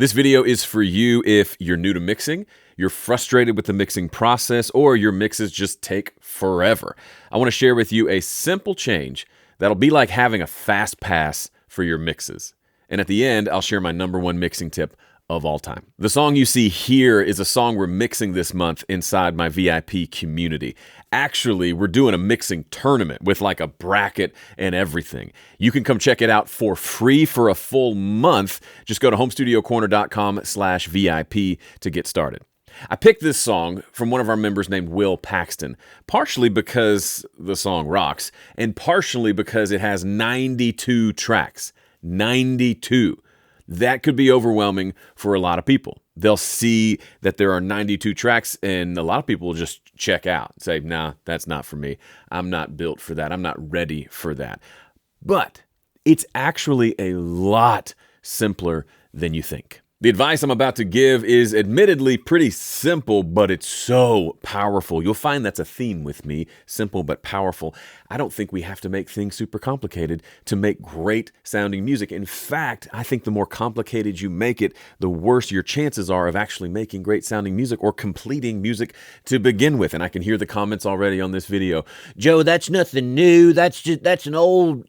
This video is for you if you're new to mixing, you're frustrated with the mixing process, or your mixes just take forever. I want to share with you a simple change that'll be like having a fast pass for your mixes. And at the end, I'll share my #1 mixing tip of all time. The song you see here is a song we're mixing this month inside my VIP community. Actually, we're doing a mixing tournament with like a bracket and everything. You can come check it out for free for a full month. Just go to homestudiocorner.com/VIP to get started. I picked this song from one of our members named Will Paxton, partially because the song rocks, and partially because it has 92 tracks. 92. That could be overwhelming for a lot of people. They'll see that there are 92 tracks, and a lot of people will just check out and say, nah, that's not for me. I'm not built for that. I'm not ready for that. But it's actually a lot simpler than you think. The advice I'm about to give is admittedly pretty simple, but it's so powerful. You'll find that's a theme with me, simple but powerful. I don't think we have to make things super complicated to make great sounding music. In fact, I think the more complicated you make it, the worse your chances are of actually making great sounding music or completing music to begin with. And I can hear the comments already on this video. Joe, that's nothing new. That's an old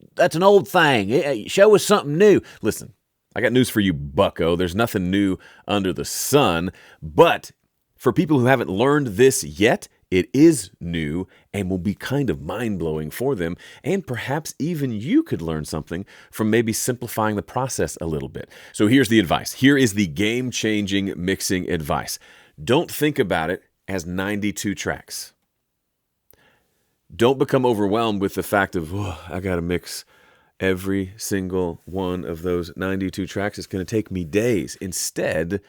thing. Show us something new. Listen. I got news for you, bucko. There's nothing new under the sun, but for people who haven't learned this yet, it is new and will be kind of mind-blowing for them, and perhaps even you could learn something from maybe simplifying the process a little bit. So here's the advice. Here is the game-changing mixing advice. Don't think about it as 92 tracks. Don't become overwhelmed with the fact of, I got to mix every single one of those 92 tracks. Is going to take me days. Instead,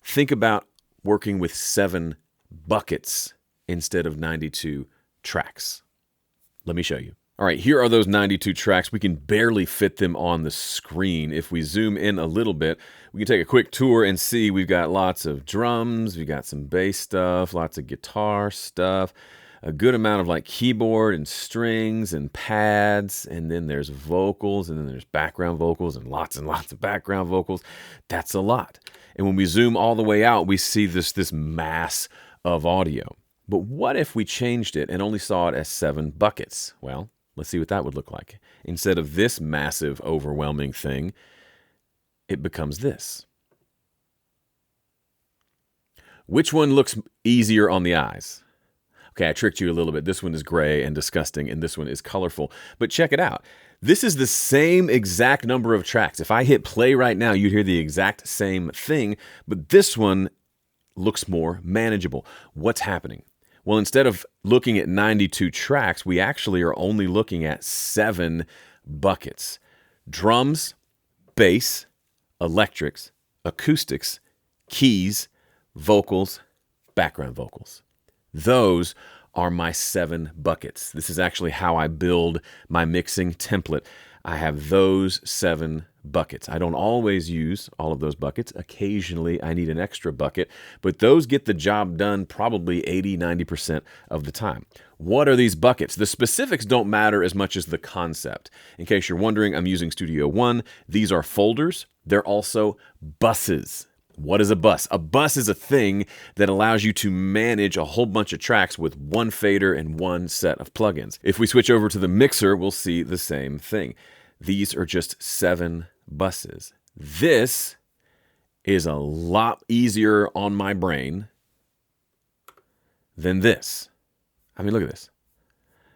think about working with 7 buckets instead of 92 tracks. Let me show you. All right, here are those 92 tracks. We can barely fit them on the screen. If we zoom in a little bit, we can take a quick tour and see we've got lots of drums, we've got some bass stuff, lots of guitar stuff, a good amount of like keyboard and strings and pads, and then there's vocals, and then there's background vocals and lots of background vocals. That's a lot. And when we zoom all the way out, we see this mass of audio. But what if we changed it and only saw it as 7 buckets? Well, let's see what that would look like. Instead of this massive, overwhelming thing, it becomes this. Which one looks easier on the eyes? Okay, I tricked you a little bit. This one is gray and disgusting, and this one is colorful. But check it out. This is the same exact number of tracks. If I hit play right now, you'd hear the exact same thing, but this one looks more manageable. What's happening? Well, instead of looking at 92 tracks, we actually are only looking at 7 buckets. Drums, bass, electrics, acoustics, keys, vocals, background vocals. Those are my 7 buckets. This is actually how I build my mixing template. I have those 7 buckets. I don't always use all of those buckets. Occasionally, I need an extra bucket, but those get the job done probably 80-90% of the time. What are these buckets? The specifics don't matter as much as the concept. In case you're wondering, I'm using Studio One. These are folders. They're also buses. What is a bus? A bus is a thing that allows you to manage a whole bunch of tracks with one fader and one set of plugins. If we switch over to the mixer, we'll see the same thing. These are just 7 buses. This is a lot easier on my brain than this. I mean, look at this.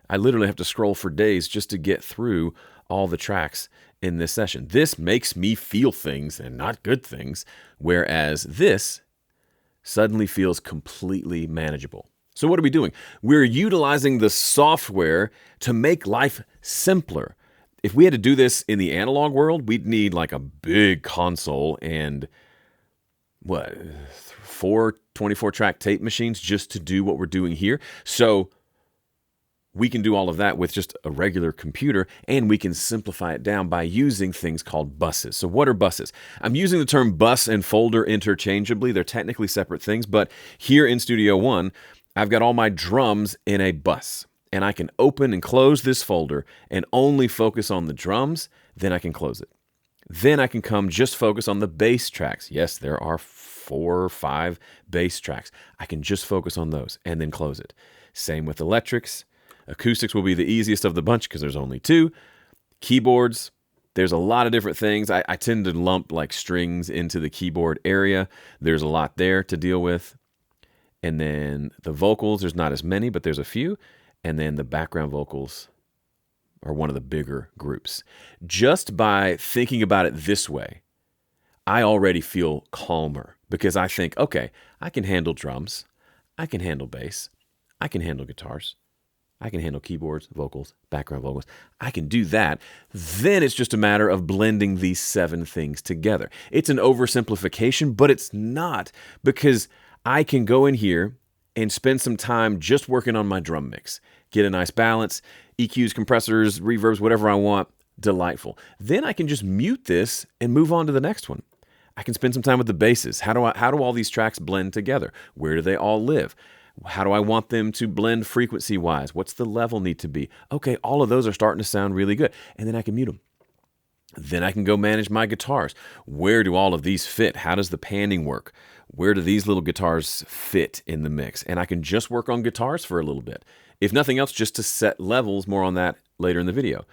I literally have to scroll for days just to get through all the tracks in this session. This makes me feel things and not good things, whereas this suddenly feels completely manageable. So what are we doing? We're utilizing the software to make life simpler. If we had to do this in the analog world, we'd need like a big console and 4 24-track tape machines just to do what we're doing here. So we can do all of that with just a regular computer, and we can simplify it down by using things called buses. So what are buses? I'm using the term bus and folder interchangeably. They're technically separate things, but here in Studio One, I've got all my drums in a bus, and I can open and close this folder and only focus on the drums, then I can close it. Then I can come just focus on the bass tracks. Yes, there are 4 or 5 bass tracks. I can just focus on those and then close it. Same with electrics. Acoustics will be the easiest of the bunch because there's only 2. Keyboards, there's a lot of different things. I tend to lump like strings into the keyboard area. There's a lot there to deal with. And then the vocals, there's not as many, but there's a few. And then the background vocals are one of the bigger groups. Just by thinking about it this way, I already feel calmer because I think, okay, I can handle drums, I can handle bass, I can handle guitars, I can handle keyboards, vocals, background vocals. I can do that. Then it's just a matter of blending these 7 things together. It's an oversimplification, but it's not, because I can go in here and spend some time just working on my drum mix, get a nice balance, EQs, compressors, reverbs, whatever I want. Delightful. Then I can just mute this and move on to the next one. I can spend some time with the basses. How do all these tracks blend together? Where do they all live? How do I want them to blend frequency-wise? What's the level need to be? Okay, all of those are starting to sound really good. And then I can mute them. Then I can go manage my guitars. Where do all of these fit? How does the panning work? Where do these little guitars fit in the mix? And I can just work on guitars for a little bit. If nothing else, just to set levels, more on that later in the video.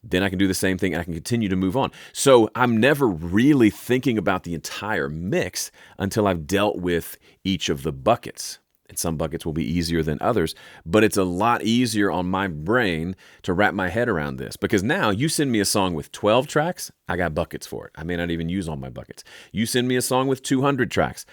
Then I can do the same thing and I can continue to move on. So I'm never really thinking about the entire mix until I've dealt with each of the buckets. And some buckets will be easier than others, but it's a lot easier on my brain to wrap my head around this, because now you send me a song with 12 tracks, I got buckets for it. I may not even use all my buckets. You send me a song with 200 tracks,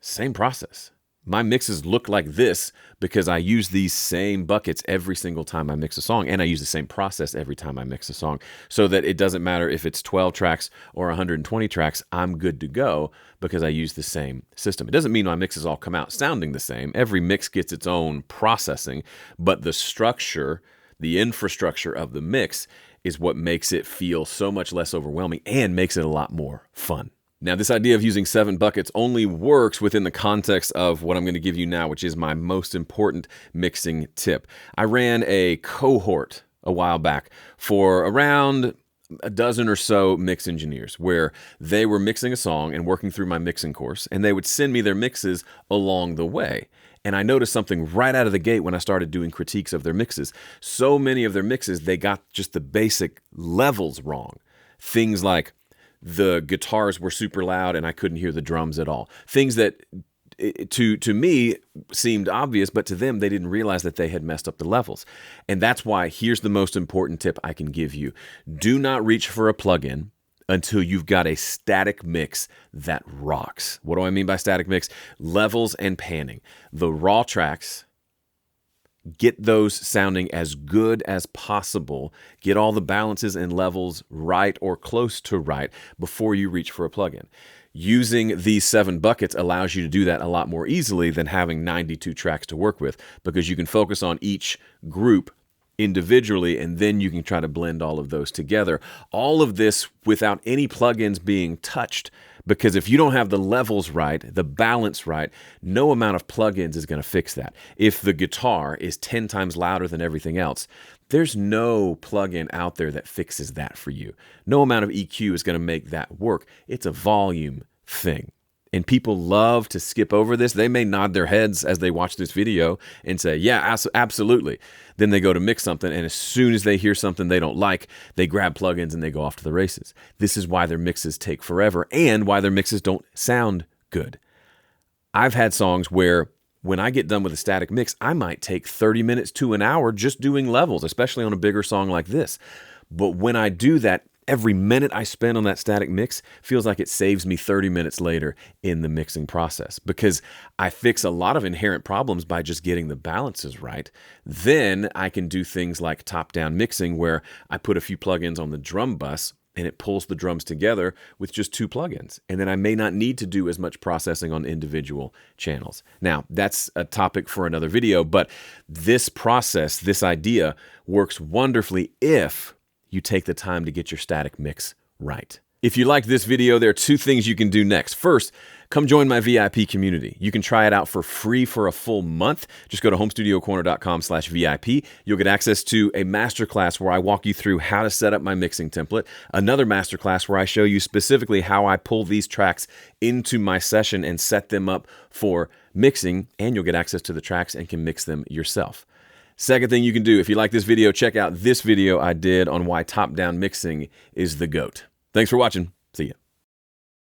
same process. My mixes look like this because I use these same buckets every single time I mix a song, and I use the same process every time I mix a song, so that it doesn't matter if it's 12 tracks or 120 tracks, I'm good to go because I use the same system. It doesn't mean my mixes all come out sounding the same. Every mix gets its own processing, but the structure, the infrastructure of the mix is what makes it feel so much less overwhelming and makes it a lot more fun. Now, this idea of using 7 buckets only works within the context of what I'm going to give you now, which is my most important mixing tip. I ran a cohort a while back for around a dozen or so mix engineers, where they were mixing a song and working through my mixing course, and they would send me their mixes along the way. And I noticed something right out of the gate when I started doing critiques of their mixes. So many of their mixes, they got just the basic levels wrong. Things like the guitars were super loud and I couldn't hear the drums at all. Things that to me seemed obvious, but to them, they didn't realize that they had messed up the levels. And that's why here's the most important tip I can give you. Do not reach for a plugin until you've got a static mix that rocks. What do I mean by static mix? Levels and panning. The raw tracks, get those sounding as good as possible. Get all the balances and levels right or close to right before you reach for a plugin. Using these 7 buckets allows you to do that a lot more easily than having 92 tracks to work with, because you can focus on each group individually, and then you can try to blend all of those together. All of this without any plugins being touched, because if you don't have the levels right, the balance right, no amount of plugins is going to fix that. If the guitar is 10 times louder than everything else, there's no plugin out there that fixes that for you. No amount of EQ is going to make that work. It's a volume thing. And people love to skip over this. They may nod their heads as they watch this video and say, yeah, absolutely. Then they go to mix something, and as soon as they hear something they don't like, they grab plugins and they go off to the races. This is why their mixes take forever and why their mixes don't sound good. I've had songs where when I get done with a static mix, I might take 30 minutes to an hour just doing levels, especially on a bigger song like this. But when I do that, every minute I spend on that static mix feels like it saves me 30 minutes later in the mixing process, because I fix a lot of inherent problems by just getting the balances right. Then I can do things like top-down mixing, where I put a few plugins on the drum bus and it pulls the drums together with just 2 plugins. And then I may not need to do as much processing on individual channels. Now, that's a topic for another video, but this process, this idea, works wonderfully if you take the time to get your static mix right. If you like this video, there are two things you can do next. First, come join my VIP community. You can try it out for free for a full month. Just go to homestudiocorner.com/VIP. You'll get access to a masterclass where I walk you through how to set up my mixing template, another masterclass where I show you specifically how I pull these tracks into my session and set them up for mixing, and you'll get access to the tracks and can mix them yourself. Second thing you can do, if you like this video, check out this video I did on why top-down mixing is the GOAT. Thanks for watching.